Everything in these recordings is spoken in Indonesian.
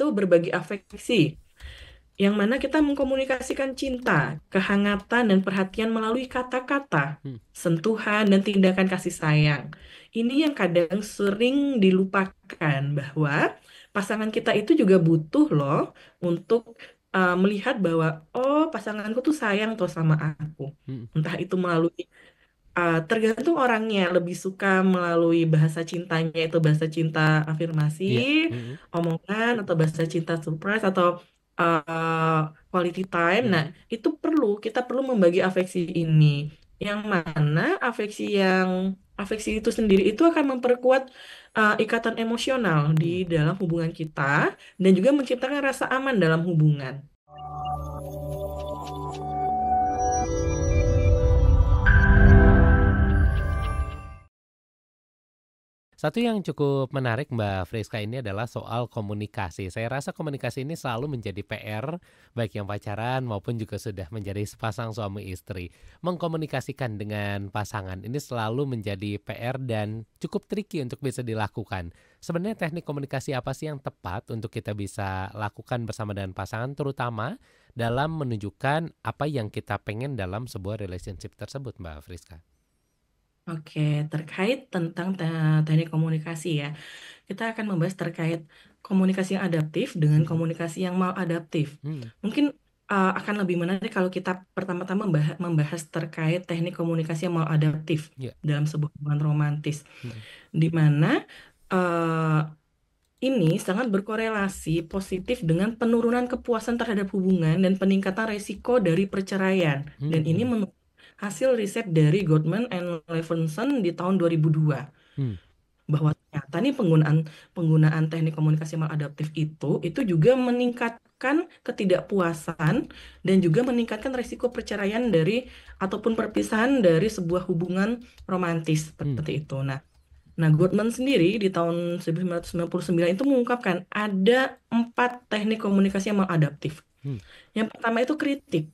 itu berbagi afeksi, yang mana kita mengkomunikasikan cinta, kehangatan, dan perhatian melalui kata-kata, Hmm. sentuhan, dan tindakan kasih sayang. Ini yang kadang sering dilupakan bahwa pasangan kita itu juga butuh loh untuk melihat bahwa oh pasanganku tuh sayang tuh sama aku. Hmm. Entah itu melalui tergantung orangnya lebih suka melalui bahasa cintanya itu bahasa cinta afirmasi, Iya. Hmm. omongan atau bahasa cinta surprise atau uh, quality time. Nah, Hmm. itu kita perlu membagi afeksi ini. Yang mana afeksi itu sendiri itu akan memperkuat ikatan emosional di Hmm. dalam hubungan kita dan juga menciptakan rasa aman dalam hubungan. Satu yang cukup menarik Mbak Friska ini adalah soal komunikasi. Saya rasa komunikasi ini selalu menjadi PR, baik yang pacaran maupun juga sudah menjadi sepasang suami istri. Mengkomunikasikan dengan pasangan ini selalu menjadi PR dan cukup tricky untuk bisa dilakukan. Sebenarnya teknik komunikasi apa sih yang tepat untuk kita bisa lakukan bersama dengan pasangan, terutama dalam menunjukkan apa yang kita pengen dalam sebuah relationship tersebut, Mbak Friska? Oke, terkait tentang teknik komunikasi ya. Kita akan membahas terkait komunikasi yang adaptif dengan Mhm. komunikasi yang maladaptif. Hmm. Mungkin akan lebih menarik kalau kita pertama-tama membahas terkait teknik komunikasi yang maladaptif Ya. dalam sebuah hubungan romantis, Mhm. di mana eh, ini sangat berkorelasi positif dengan penurunan kepuasan terhadap hubungan dan peningkatan resiko dari perceraian. Dan ini Mhm. menurut hasil riset dari Goldman and Levinson di tahun 2002 Hmm. bahwa ternyata nih penggunaan penggunaan teknik komunikasi maladaptif itu juga meningkatkan ketidakpuasan dan juga meningkatkan risiko perceraian dari ataupun perpisahan dari sebuah hubungan romantis Hmm. seperti itu. Nah, Gottman sendiri di tahun 1999 itu mengungkapkan ada 4 teknik komunikasi yang maladaptif. Hmm. Yang pertama itu kritik.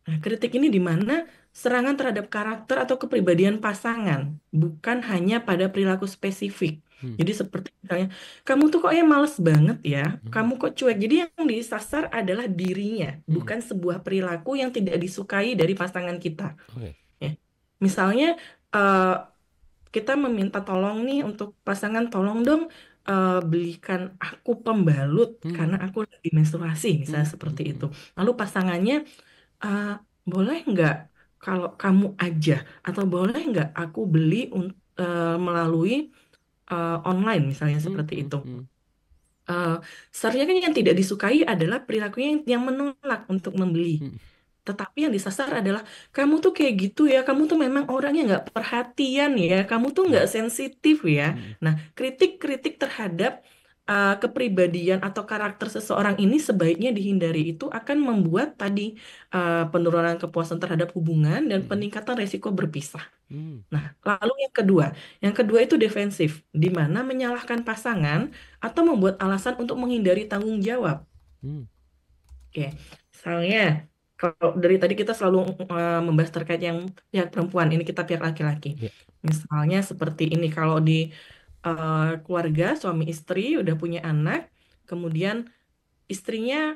Nah, kritik ini di mana serangan terhadap karakter atau kepribadian pasangan, bukan hanya pada perilaku spesifik. Hmm. Jadi seperti misalnya, kamu tuh kok ya males banget ya, Mhm. kamu kok cuek. Jadi yang disasar adalah dirinya, Mhm. bukan sebuah perilaku yang tidak disukai dari pasangan kita. Oke. Ya. Misalnya, eh, kita meminta tolong nih untuk pasangan, tolong dong belikan aku pembalut karena Mhm. aku lagi menstruasi, misalnya Mhm. seperti itu. Mhm. Lalu pasangannya "Ah, boleh nggak kalau kamu aja atau boleh nggak aku beli melalui online misalnya Mhm. seperti Mhm. itu. Mhm. Eh, Seharusnya kan yang tidak disukai adalah perilakunya yang menolak untuk membeli. Mhm. Tetapi yang disasar adalah kamu tuh kayak gitu ya, kamu tuh memang orangnya nggak perhatian ya, kamu tuh nggak Iya. sensitif ya. Mhm. Nah, kritik-kritik terhadap kepribadian atau karakter seseorang ini sebaiknya dihindari. Itu akan membuat tadi penurunan kepuasan terhadap hubungan dan Mhm. peningkatan resiko berpisah. Mmm. Nah, lalu yang kedua itu defensif, di mana menyalahkan pasangan atau membuat alasan untuk menghindari tanggung jawab. Mmm. Oke, misalnya kalau dari tadi kita selalu membahas terkait yang pihak perempuan, ini kita pihak laki-laki. Iya. Misalnya seperti ini, kalau di keluarga suami istri udah punya anak, kemudian istrinya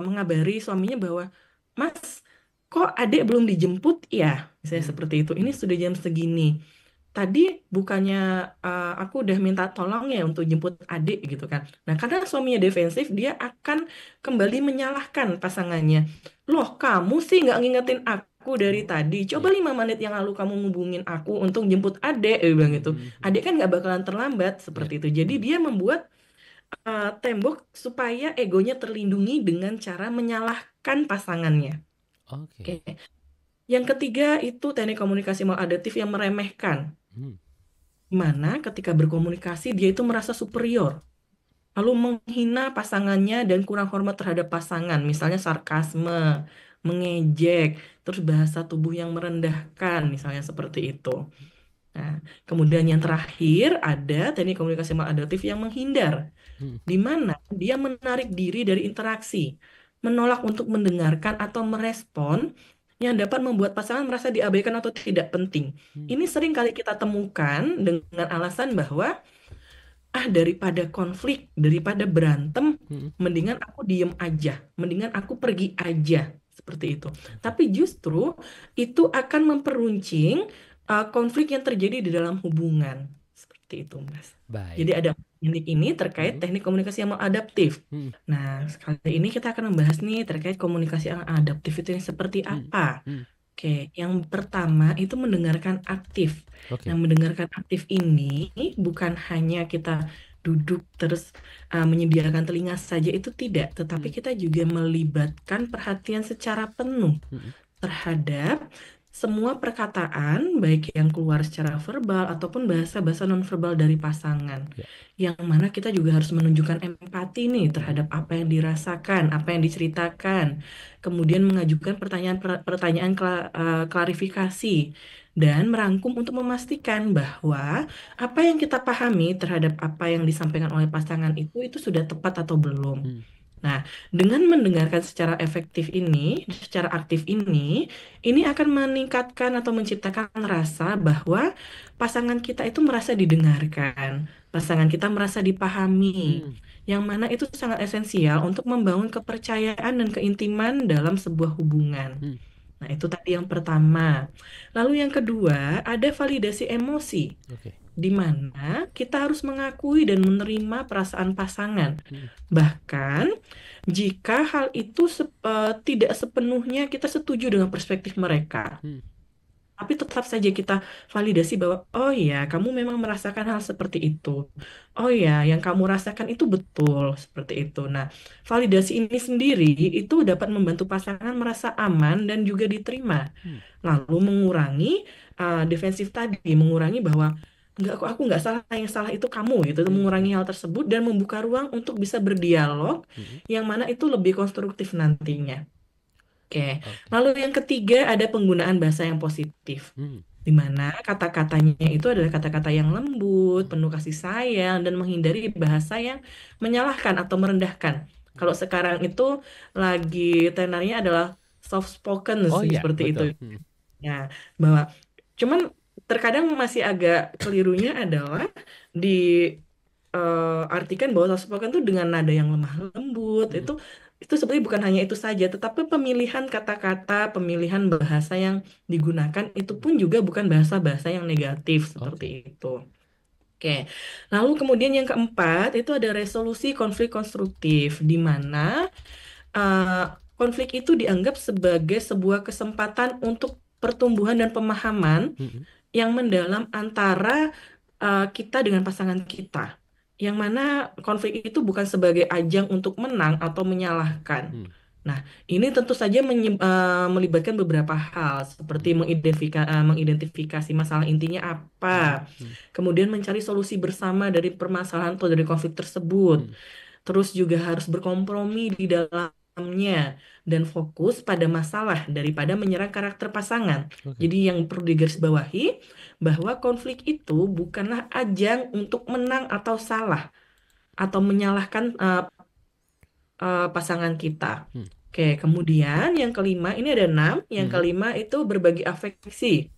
mengabari suaminya bahwa, Mas, kok adik belum dijemput ya? Misalnya Mhm. seperti itu. Ini Mhm. sudah jam segini. Tadi bukannya aku udah minta tolong ya untuk jemput adik gitu kan. Nah, karena suaminya defensif, dia akan kembali menyalahkan pasangannya. Loh, kamu sih nggak ngingetin aku dari Oh, tadi. Coba iya. 5 menit yang lalu kamu ngubungin aku untuk jemput adik, bilang gitu. Mhm. Mhm. Adik kan nggak bakalan terlambat Iya. seperti itu. Jadi dia membuat tembok supaya egonya terlindungi dengan cara menyalahkan pasangannya. Oke. Oke. Yang ketiga itu teknik komunikasi maladaptif yang meremehkan. Mmm. Di mana ketika berkomunikasi dia itu merasa superior, lalu menghina pasangannya dan kurang hormat terhadap pasangan, misalnya sarkasme, mengejek, terus bahasa tubuh yang merendahkan, misalnya seperti itu. Nah, kemudian yang terakhir ada teknik komunikasi maladaptif yang menghindar, Mhm. di mana dia menarik diri dari interaksi, menolak untuk mendengarkan atau merespon yang dapat membuat pasangan merasa diabaikan atau tidak penting. Mmm. Ini sering kali kita temukan dengan alasan bahwa daripada konflik, daripada berantem, Mhm. mendingan aku diem aja, mendingan aku pergi aja, seperti itu. Oke. Tapi justru itu akan memperuncing konflik yang terjadi di dalam hubungan, seperti itu, Mas. Jadi Baik. ada ini terkait Mhm. teknik komunikasi yang adaptif. Mhm. Nah, sekali ini kita akan membahas nih terkait komunikasi yang adaptif itu yang seperti Mhm. apa. Mhm. Oke, yang pertama itu mendengarkan aktif. Nah, Oke. mendengarkan aktif ini bukan hanya kita duduk terus menyediakan telinga saja itu tidak, tetapi Mhm. kita juga melibatkan perhatian secara penuh Mhm. terhadap semua perkataan, baik yang keluar secara verbal ataupun bahasa-bahasa nonverbal dari pasangan. Ya. Yang mana kita juga harus menunjukkan empati nih Mhm. terhadap apa yang dirasakan, apa yang diceritakan. Kemudian mengajukan pertanyaan klarifikasi dan merangkum untuk memastikan bahwa apa yang kita pahami terhadap apa yang disampaikan oleh pasangan itu sudah tepat atau belum. Mhm. Nah, dengan mendengarkan secara efektif ini, secara aktif ini akan meningkatkan atau menciptakan rasa bahwa pasangan kita itu merasa didengarkan, pasangan kita merasa dipahami, Mhm. yang mana itu sangat esensial untuk membangun kepercayaan dan keintiman dalam sebuah hubungan. Mhm. Nah, itu tadi yang pertama. Lalu yang kedua, ada validasi emosi Oke. di mana kita harus mengakui dan menerima perasaan pasangan. Mhm. Bahkan jika hal itu tidak sepenuhnya kita setuju dengan perspektif mereka. Mhm. Tapi tetap saja kita validasi bahwa, oh ya, kamu memang merasakan hal seperti itu. Oh ya, yang kamu rasakan itu betul, seperti itu. Nah, validasi ini sendiri itu dapat membantu pasangan merasa aman dan juga diterima. Mhm. Lalu mengurangi defensif tadi, mengurangi bahwa enggak kok aku nggak salah, yang salah itu kamu gitu, Mhm. mengurangi hal tersebut dan membuka ruang untuk bisa berdialog Mhm. yang mana itu lebih konstruktif nantinya. Oke, Oke. lalu yang ketiga ada penggunaan bahasa yang positif, Mhm. di mana kata-katanya itu adalah kata-kata yang lembut, penuh kasih sayang, dan menghindari bahasa yang menyalahkan atau merendahkan. Kalau Mhm. sekarang itu lagi tenarnya adalah soft spoken Oh sih, iya, seperti itu. betul. Mhm. Ya, bahwa cuman terkadang masih agak kelirunya adalah artikan bahwa soft spoken itu dengan nada yang lemah lembut Mhm. itu sebenarnya bukan hanya itu saja, tetapi pemilihan kata-kata, pemilihan bahasa yang digunakan itu Mhm. pun juga bukan bahasa-bahasa yang negatif seperti Oke. itu. Oke, lalu kemudian yang keempat itu ada resolusi konflik konstruktif, di mana eh, konflik itu dianggap sebagai sebuah kesempatan untuk pertumbuhan dan pemahaman Mhm. yang mendalam antara kita dengan pasangan kita. Yang mana konflik itu bukan sebagai ajang untuk menang atau menyalahkan. Mhm. Nah, ini tentu saja melibatkan beberapa hal, seperti Mhm. mengidentifikasi masalah intinya apa, Mhm. Mhm. kemudian mencari solusi bersama dari permasalahan atau dari konflik tersebut. Mhm. Terus juga harus berkompromi di dalamnya dan fokus pada masalah daripada menyerang karakter pasangan. Oke. Jadi yang perlu digarisbawahi bahwa konflik itu bukanlah ajang untuk menang atau salah atau menyalahkan pasangan kita. Mhm. Oke, kemudian yang kelima ini ada enam. Yang Mhm. kelima itu berbagi afeksi,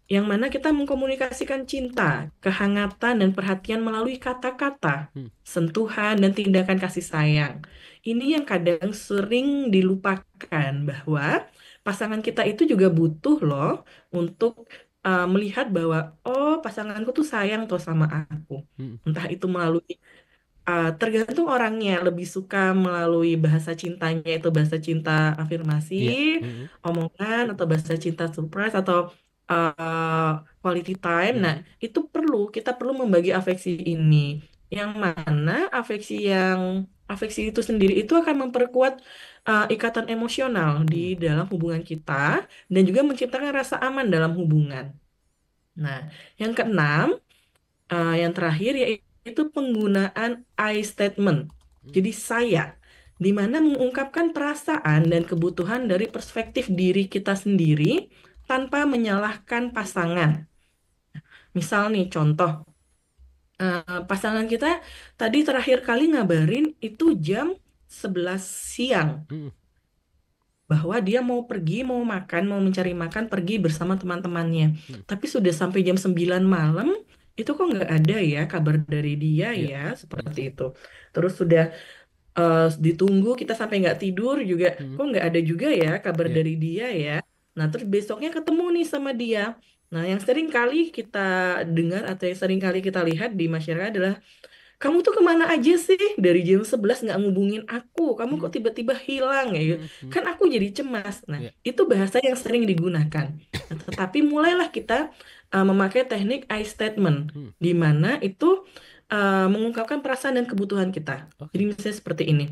yang mana kita mengkomunikasikan cinta, kehangatan, dan perhatian melalui kata-kata, Mhm. sentuhan, dan tindakan kasih sayang. Ini yang kadang sering dilupakan bahwa pasangan kita itu juga butuh loh untuk melihat bahwa, oh, pasanganku tuh sayang tuh sama aku. Mhm. Entah itu melalui tergantung orangnya, lebih suka melalui bahasa cintanya itu bahasa cinta afirmasi, Iya. Mhm. omongan, atau bahasa cinta surprise, atau uh, quality time. Nah, Mhm. itu kita perlu membagi afeksi ini. Yang mana afeksi itu sendiri itu akan memperkuat ikatan emosional di Mhm. dalam hubungan kita dan juga menciptakan rasa aman dalam hubungan. Nah, yang keenam, yang terakhir yaitu penggunaan I statement. Mhm. Jadi saya, di mana mengungkapkan perasaan dan kebutuhan dari perspektif diri kita sendiri tanpa menyalahkan pasangan. Misal nih contoh, pasangan kita tadi terakhir kali ngabarin itu jam 11 siang Mhm. bahwa dia mau pergi, mau makan, mau mencari makan, pergi bersama teman-temannya. Mhm. Tapi sudah sampai jam 9 malam, itu kok nggak ada ya kabar dari dia Iya. ya, Hmm. seperti itu. Terus sudah ditunggu kita sampai nggak tidur juga, Hmm. kok nggak ada juga ya kabar Iya. dari dia ya. Nah terus besoknya ketemu nih sama dia. Nah yang sering kali kita dengar atau yang sering kali kita lihat di masyarakat adalah, kamu tuh kemana aja sih? Dari jam 11 nggak ngubungin aku. Kamu Hmm. kok tiba-tiba hilang ya? Hmm. Hmm. Kan aku jadi cemas. Nah, Iya. itu bahasa yang sering digunakan. Nah, tetapi mulailah kita memakai teknik I statement, Hmm. di mana itu mengungkapkan perasaan dan kebutuhan kita. Jadi Oke. misalnya seperti ini.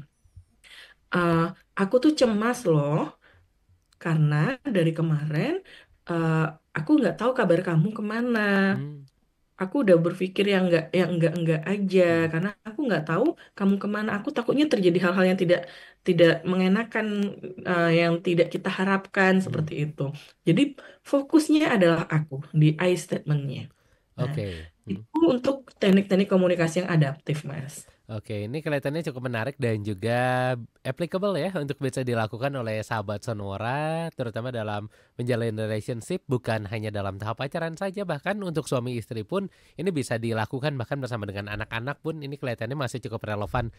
"Eh, aku tuh cemas loh, karena dari kemarin eh, aku nggak tahu kabar kamu kemana. Hmm. Aku udah berpikir yang enggak aja, Hmm. karena aku nggak tahu kamu kemana. Aku takutnya terjadi hal-hal yang tidak tidak mengenakan, yang tidak kita harapkan Hmm. seperti itu. Jadi fokusnya adalah aku di I statementnya. Nah, Oke. Hmm. itu untuk teknik-teknik komunikasi yang adaptif, Mas. Oke, ini kelihatannya cukup menarik dan juga applicable ya untuk bisa dilakukan oleh sahabat Sonora, terutama dalam menjalin relationship bukan hanya dalam tahap pacaran saja, bahkan untuk suami istri pun ini bisa dilakukan bahkan bersama dengan anak-anak pun ini kelihatannya masih cukup relevan.